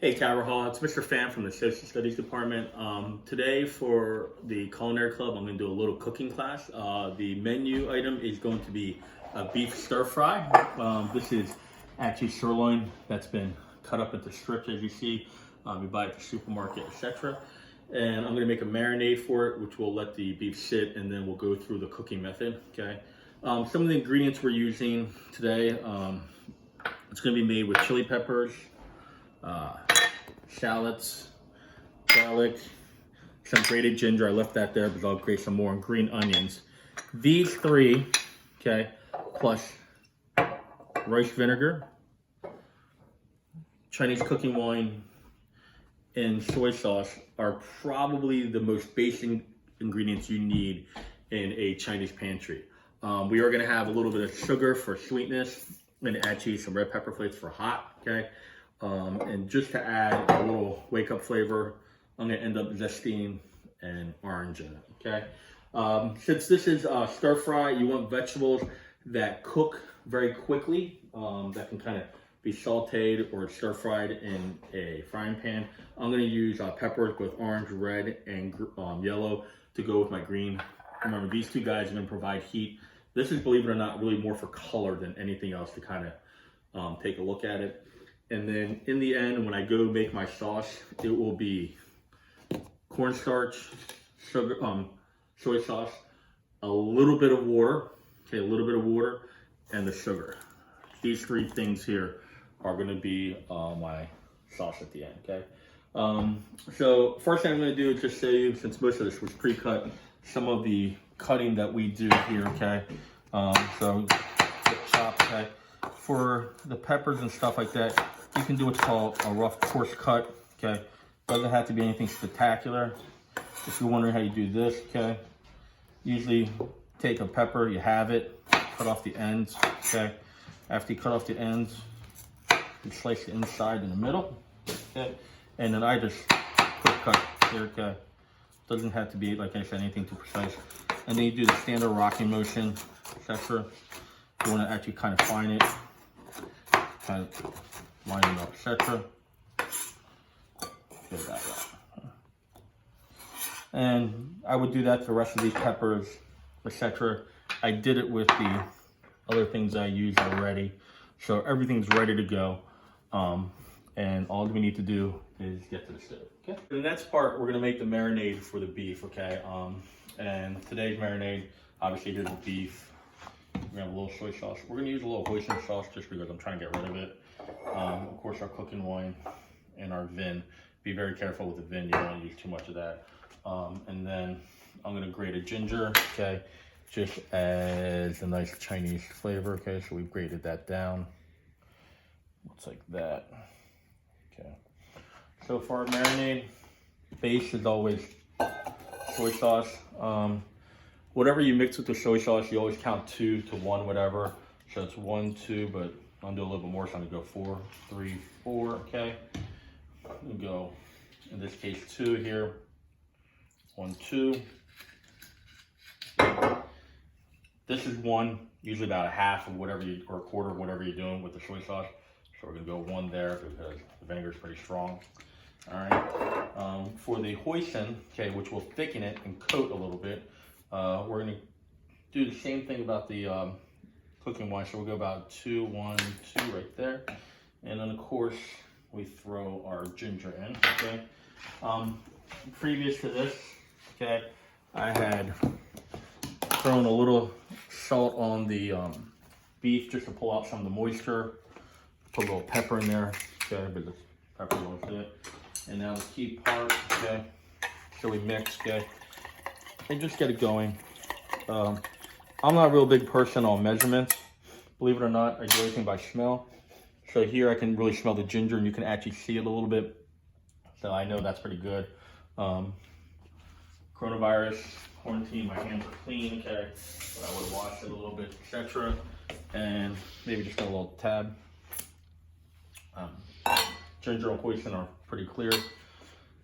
Hey, Tower Hall, it's Mr. Pham from the Social Studies Department. Today for the Culinary Club, I'm going to do a little cooking class. The menu item is going to be a beef stir fry. This is actually sirloin that's been cut up into strips, as you see. You buy it at the supermarket, etc. And I'm going to make a marinade for it, which will let the beef sit, and then we'll go through the cooking method. Okay. Some of the ingredients we're using today, it's going to be made with chili peppers, shallots, garlic, some grated ginger. I left that there because I'll grate some more, and green onions. These three, okay, plus rice vinegar, Chinese cooking wine, and soy sauce are probably the most basic ingredients you need in a Chinese pantry. We are going to have a little bit of sugar for sweetness, and actually some red pepper flakes for hot, okay? And just to add a little wake-up flavor, I'm going to end up zesting an orange in it, okay? Since this is stir fry, you want vegetables that cook very quickly, that can kind of be sauteed or stir fried in a frying pan. I'm going to use peppers with orange, red, and yellow to go with my green. Remember, these two guys are going to provide heat. This is, believe it or not, really more for color than anything else to kind of take a look at it. And then in the end, when I go make my sauce, it will be cornstarch, sugar, soy sauce, a little bit of water, okay, a little bit of water, and the sugar. These three things here are going to be my sauce at the end, okay? So first thing I'm going to do is just show you, since most of this was pre-cut, some of the cutting that we do here, okay? So chop, okay? For the peppers and stuff like that, you can do what's called a rough coarse cut, okay? Doesn't have to be anything spectacular. If you're wondering how you do this, okay? Usually take a pepper, you have it, cut off the ends, okay? After you cut off the ends, you slice the inside in the middle, okay? And then I just quick cut here, okay? Doesn't have to be, like I said, anything too precise. And then you do the standard rocking motion, etc. If you want to actually kind of fine it, kind of line it up, etc. Get that out. And I would do that for the rest of these peppers, etc. I did it with the other things I used already, so everything's ready to go. And all we need to do is get to the stove. Okay. For the next part, we're gonna make the marinade for the beef. Okay. And today's marinade, obviously, here's the beef. We're gonna have a little soy sauce. We're gonna use a little hoisin sauce just because I'm trying to get rid of it. Of course, our cooking wine and our vin. Be very careful with the vin. You don't want to use too much of that. And then I'm gonna grate a ginger. Okay. Just as a nice Chinese flavor. Okay. So we've grated that down. Looks like that. Okay. So for our marinade, base is always soy sauce. Whatever you mix with the soy sauce, you always count 2 to 1, whatever. So it's 1, 2, but I'll do a little bit more, so I'm gonna go 4, 3, 4, okay? We'll go, in this case, 2 here. 1, 2. This is 1, usually about a half of whatever you, or a quarter of whatever you're doing with the soy sauce. So we're gonna go 1 there because the vinegar is pretty strong. All right. For the hoisin, okay, which will thicken it and coat a little bit, we're gonna do the same thing about the cooking wine. So we'll go about 2, 1, 2 right there. And then of course, we throw our ginger in, okay? Previous to this, okay, I had thrown a little salt on the beef just to pull out some of the moisture. Put a little pepper in there, okay, but the pepper won't fit. And now the key part, okay, so we mix, okay, and just get it going. I'm not a real big person on measurements. Believe it or not, I do everything by smell. So here I can really smell the ginger, and you can actually see it a little bit. So I know that's pretty good. Coronavirus, quarantine, my hands are clean, okay, but I would wash it a little bit, etc. And maybe just a little tab. Ginger and hoisin are pretty clear,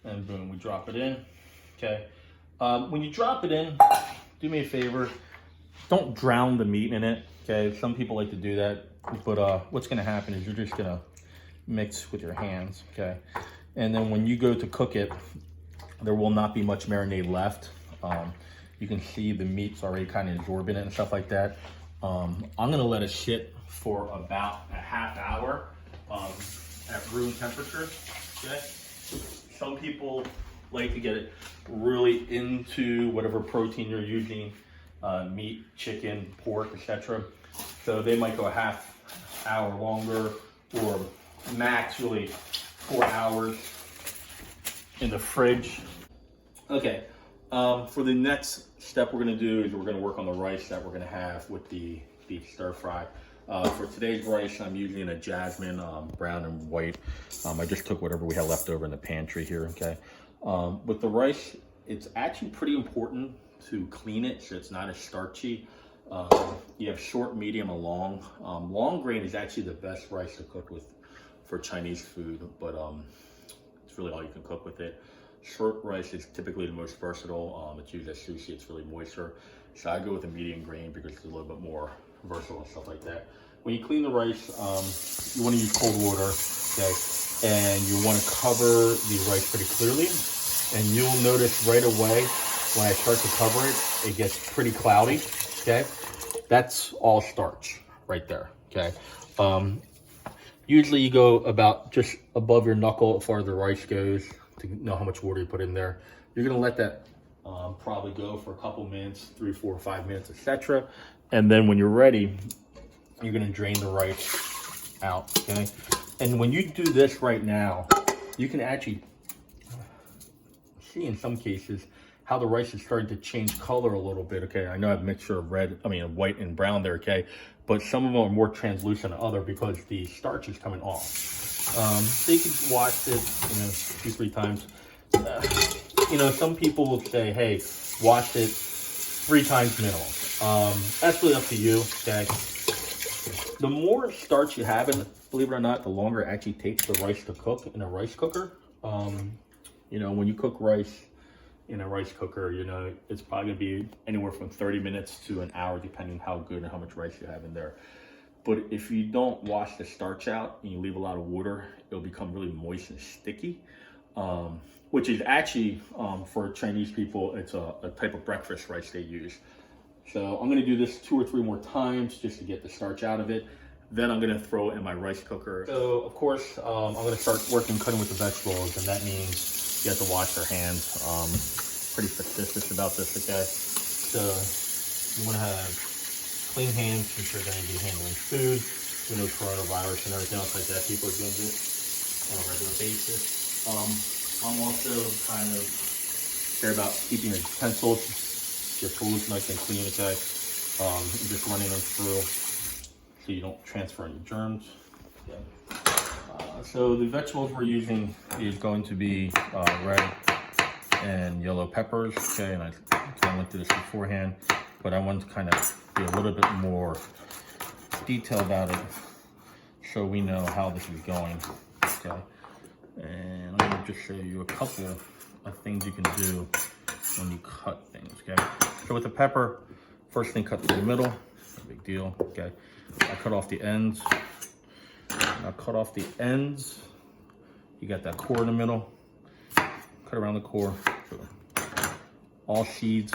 and boom, we drop it in. Okay, when you drop it in, do me a favor, don't drown the meat in it. Okay, some people like to do that, but what's going to happen is you're just going to mix with your hands, okay? And then when you go to cook it, there will not be much marinade left. You can see the meat's already kind of absorbing it and stuff like that. I'm gonna let it sit for about a half hour at room temperature, okay? Some people like to get it really into whatever protein you're using, meat, chicken, pork, etc. So they might go a half hour longer, or max really 4 hours in the fridge. Okay, for the next step we're gonna do is we're gonna work on the rice that we're gonna have with the beef stir fry. For today's rice, I'm using a jasmine, brown and white. I just took whatever we had left over in the pantry here, okay? With the rice, it's actually pretty important to clean it so it's not as starchy. You have short, medium, and long. Long grain is actually the best rice to cook with for Chinese food, but it's really all you can cook with it. Short rice is typically the most versatile. It's used as sushi, it's really moister. So I go with a medium grain because it's a little bit more versatile and stuff like that. When you clean the rice, you want to use cold water, okay? And you want to cover the rice pretty clearly. And you'll notice right away when I start to cover it, it gets pretty cloudy, okay? That's all starch right there, okay? Usually you go about just above your knuckle as far as the rice goes to know how much water you put in there. You're gonna let that probably go for a couple minutes, 3, 4, 5 minutes, etc. And then when you're ready, you're gonna drain the rice out, okay? And when you do this right now, you can actually see in some cases how the rice is starting to change color a little bit, okay? I know I have a mixture of white and brown there, okay? But some of them are more translucent than other because the starch is coming off. So you can wash it, 2, 3 times. Some people will say, hey, wash it 3 times minimum. That's really up to you, okay? The more starch you have, and believe it or not, the longer it actually takes the rice to cook in a rice cooker. When you cook rice in a rice cooker, it's probably gonna be anywhere from 30 minutes to an hour, depending how good and how much rice you have in there. But if you don't wash the starch out and you leave a lot of water, it'll become really moist and sticky, which is actually, for Chinese people, it's a type of breakfast rice they use. So I'm gonna do this 2 or 3 more times just to get the starch out of it. Then I'm gonna throw it in my rice cooker. So of course, I'm gonna start cutting with the vegetables, and that means you have to wash your hands. Pretty fastidious about this, okay? So you wanna have clean hands since you're gonna be handling food. We know coronavirus and everything else like that. People are doing this on a regular basis. I'm also kind of care about keeping your utensils, your tools nice and clean, okay? And just running them through so you don't transfer any germs. Yeah. So the vegetables we're using is going to be red and yellow peppers, okay? And I went through this beforehand, but I want to kind of be a little bit more detailed about it so we know how this is going, okay? And I'm gonna just show you a couple of things you can do when you cut things, okay? So with the pepper, first thing, cut through the middle, no big deal, okay? I cut off the ends. Now cut off the ends. You got that core in the middle. Cut around the core. All seeds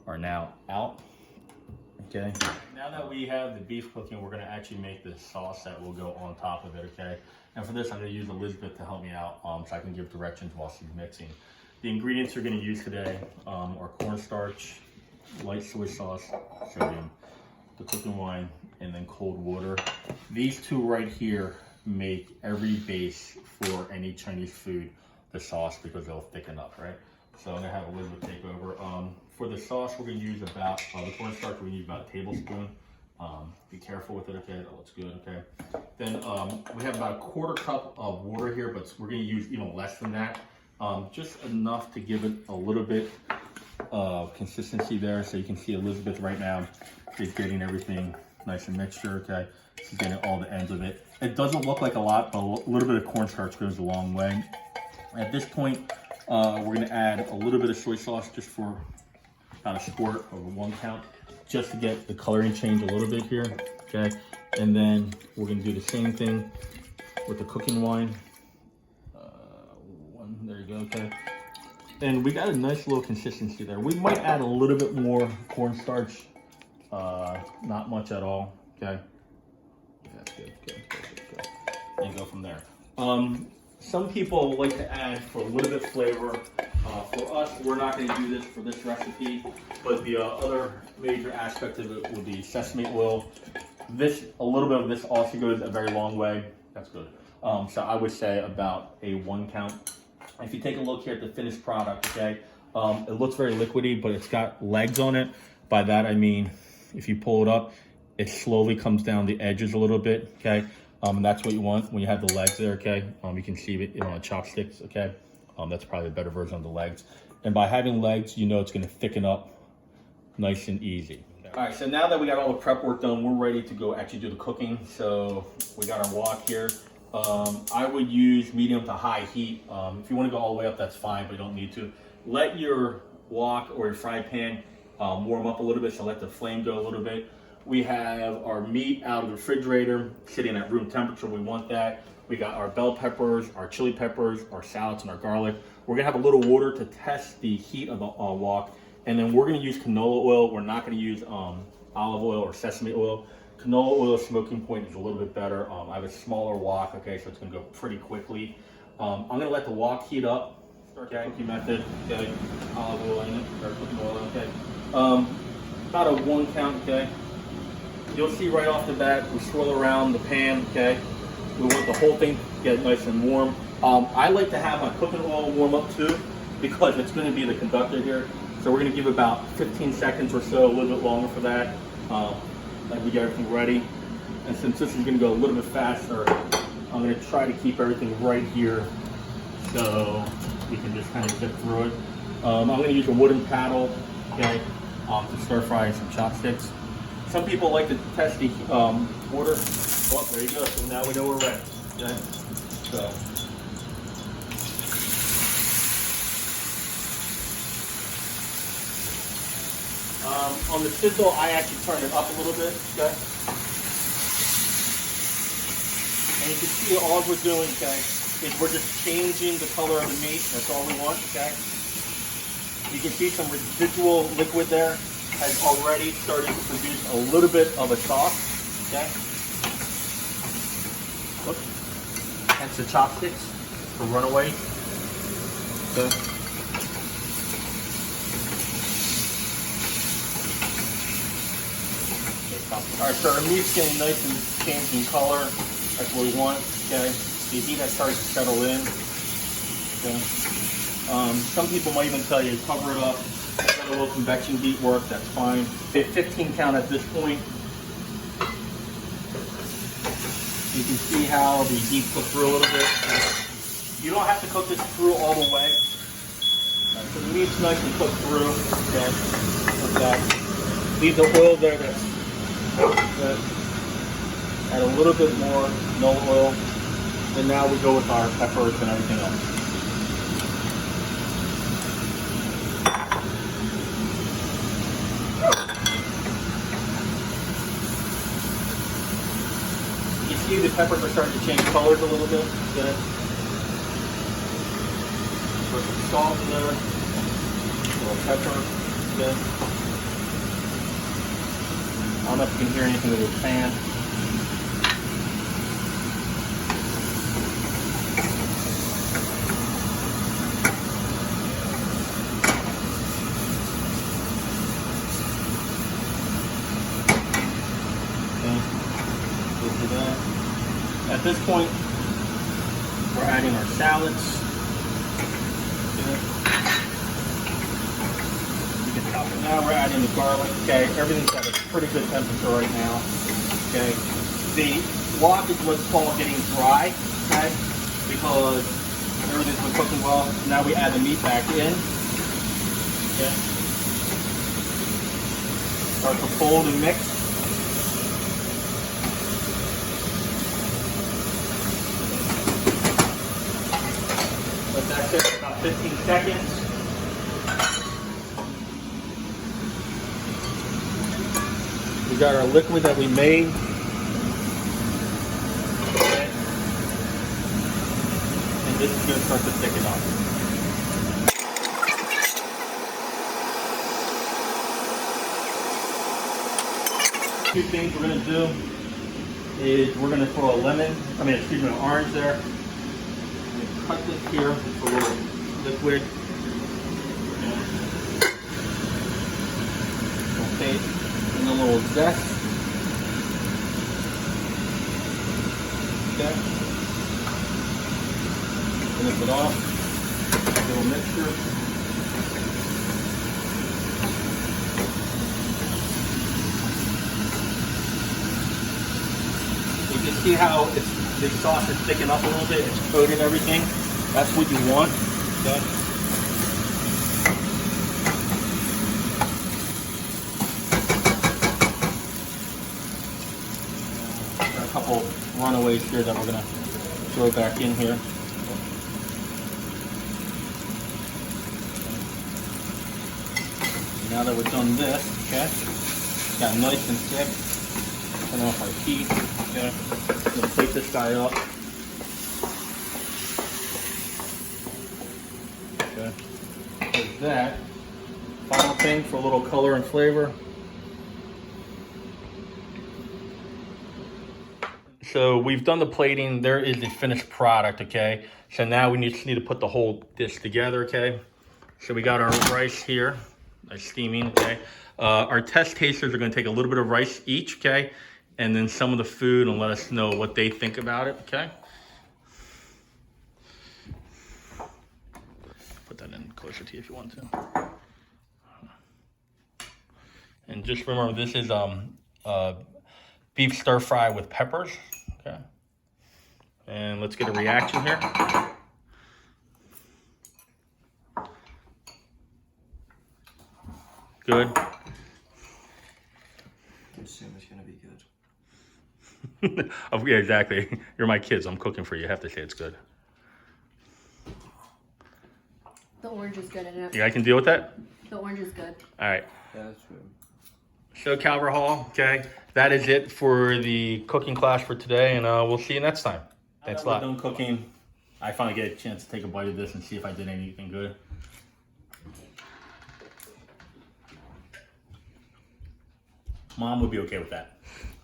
are now out, okay? Now that we have the beef cooking, we're gonna actually make the sauce that will go on top of it, okay? And for this, I'm gonna use Elizabeth to help me out so I can give directions while she's mixing. The ingredients you're gonna use today are cornstarch, light soy sauce, sodium, the cooking wine, and then cold water. These 2 right here make every base for any Chinese food the sauce because they'll thicken up, right? So I'm gonna have Elizabeth take over. For the sauce, we're gonna use about, the cornstarch, we're gonna use about a tablespoon. Be careful with it, okay? That looks good, okay? Then we have about a 1/4 cup of water here, but we're gonna use even less than that. Just enough to give it a little bit of consistency there. So you can see Elizabeth right now is getting everything nice and mixture, okay? She's getting all the ends of it. It doesn't look like a lot, but a little bit of cornstarch goes a long way. At this point, we're gonna add a little bit of soy sauce just for about a squirt of 1 count, just to get the coloring change a little bit here, okay? And then we're gonna do the same thing with the cooking wine. There you go, okay. And we got a nice little consistency there. We might add a little bit more cornstarch, not much at all, okay. That's good, good. And go from there. Some people like to add for a little bit of flavor. For us, we're not going to do this for this recipe, but the other major aspect of it would be sesame oil. A little bit of this also goes a very long way. That's good. So I would say about a 1 count. If you take a look here at the finished product, okay, it looks very liquidy, but it's got legs on it. By that I mean, if you pull it up, it slowly comes down the edges a little bit, okay? And that's what you want when you have the legs there, okay? You can see it on chopsticks, okay? That's probably a better version of the legs. And by having legs, you know it's gonna thicken up nice and easy. All right, so now that we got all the prep work done, we're ready to go actually do the cooking. So we got our wok here. I would use medium to high heat. If you want to go all the way up, that's fine, but you don't need to. Let your wok or your fry pan warm up a little bit, so let the flame go a little bit. We have our meat out of the refrigerator sitting at room temperature. We want that. We got our bell peppers, our chili peppers, our shallots, and our garlic. We're gonna have a little water to test the heat of the wok, and then we're gonna use canola oil. We're not gonna use olive oil or sesame oil. Canola oil smoking point is a little bit better. I have a smaller wok, okay, so it's gonna go pretty quickly. I'm gonna let the wok heat up. Okay, cooking method, okay, olive oil in it, or cooking oil, okay. About a 1 count, okay. You'll see right off the bat, we swirl around the pan, okay. We want the whole thing to get nice and warm. I like to have my cooking oil warm up too, because it's gonna be the conductor here. So we're gonna give about 15 seconds or so, a little bit longer for that. Like we get everything ready. And since this is gonna go a little bit faster, I'm gonna try to keep everything right here so we can just kind of zip through it. I'm gonna use a wooden paddle, okay, to stir fry some chopsticks. Some people like to test the water. Oh, there you go, so now we know we're ready, okay? So. On the sizzle, I actually turn it up a little bit, okay? And you can see all we're doing, okay, is we're just changing the color of the meat. That's all we want, okay? You can see some residual liquid there has already started to produce a little bit of a sauce, okay? Look, that's the chopsticks for runaway, okay? All right, so our meat's getting nice and changing color. That's what we want, okay? The heat has started to settle in, okay? Some people might even tell you to cover it up, let a little convection heat work, that's fine. 15 count at this point. You can see how the heat cooked through a little bit. You don't have to cook this through all the way. So the meat's nice and cooked through, okay? Like that. Leave the oil there that's good. Add a little bit more canola oil, and now we go with our peppers and everything else. You see the peppers are starting to change colors a little bit. Good. Put some salt in there, a little pepper. Good. I don't know if you can hear anything with this fan. At this point, we're adding our shallots. Now we're adding the garlic. Okay, everything's at a pretty good temperature right now. Okay, the wok is what's called getting dry. Okay, because everything's been cooking well. Now we add the meat back in. Okay, start to fold and mix. Let that sit for about 15 seconds. We got our liquid that we made. Okay. this is going to start to thicken up. Two things we're going to do is we're going to throw an orange there. And cut this here with a little liquid. Okay, and a little zest. Okay. Finish it off. A little mixture. You can see how the sauce is thickened up a little bit. It's coated everything. That's what you want. Okay. Got a couple runaways here that we're gonna throw back in here. Now that we've done this, okay, it's got nice and thick. Turn off our heat. Okay, I'm gonna plate this guy up. Okay, there's that. Final thing for a little color and flavor. So we've done the plating. There is the finished product. Okay, so now we just need to put the whole dish together. Okay, so we got our rice here, steaming. Okay, our test tasters are going to take a little bit of rice each. Okay. And then some of the food and let us know what they think about it, okay? Put that in closer to you if you want to. And just remember, this is beef stir fry with peppers, okay? And let's get a reaction here. Good. I assume it's gonna be good. Oh, yeah, exactly. You're my kids. I'm cooking for you. You have to say it's good. The orange is good in it. Yeah, I can deal with that? The orange is good. All right. Yeah, that's good. So Calvert Hall, okay, that is it for the cooking class for today, and we'll see you next time. Thanks a lot. Done cooking. I finally get a chance to take a bite of this and see if I did anything good. Mom would be okay with that.